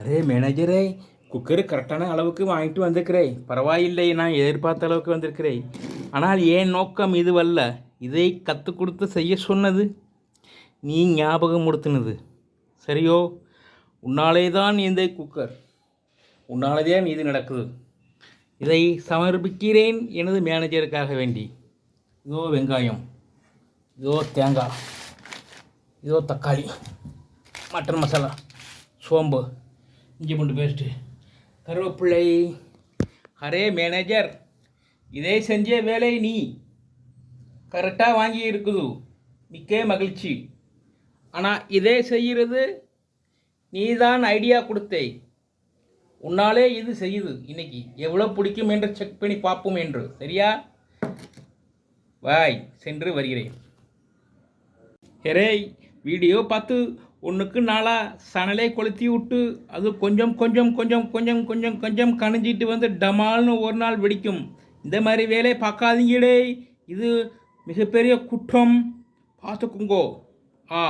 Array மேனேஜரே, cooker கரெக்டான அளவுக்கு வாங்கிட்டு வந்திருக்கிறேன். பரவாயில்லை, நான் எதிர்பார்த்த அளவுக்கு வந்திருக்கிறேன். ஆனால் என் நோக்கம் இதுவல்ல. இதை கற்றுக் கொடுத்து செய்ய சொன்னது நீ ஞாபகம் உடுத்தினது சரியோ? உன்னாலே தான் இந்த குக்கர், உன்னாலே தான் இது நடக்குது. இதை சமர்ப்பிக்கிறேன் எனது மேனேஜருக்காக வேண்டி. இதோ வெங்காயம், இதோ தேங்காய், இதோ தக்காளி, மட்டன் மசாலா, சோம்பு, இஞ்சி பூண்டு பேஸ்ட்டு, கருவேப்பிள்ளை. அரே மேனேஜர், இதே செஞ்ச வேலை நீ கரெக்டாக வாங்கி இருக்குது, மிக்க மகிழ்ச்சி. ஆனால் இதே செய்கிறது நீ தான் ஐடியா கொடுத்தே. உன்னாலே இது செய்யுது. இன்னைக்கு எவ்வளோ பிடிக்கும் என்று செக் பண்ணி பார்ப்போம் என்று. சரியா? வாய் சென்று வருகிறேன். ஹெரே, வீடியோ பார்த்து ஒன்றுக்கு நாளாக சணலை கொளுத்தி விட்டு அது கொஞ்சம் கொஞ்சம் கொஞ்சம் கொஞ்சம் கொஞ்சம் கொஞ்சம் கணிஞ்சிட்டு வந்து டமால்னு ஒரு நாள் வெடிக்கும். இந்த மாதிரி வேலையை பார்க்காதீங்களே, இது மிகப்பெரிய குற்றம், பார்த்துக்குங்கோ. ஆ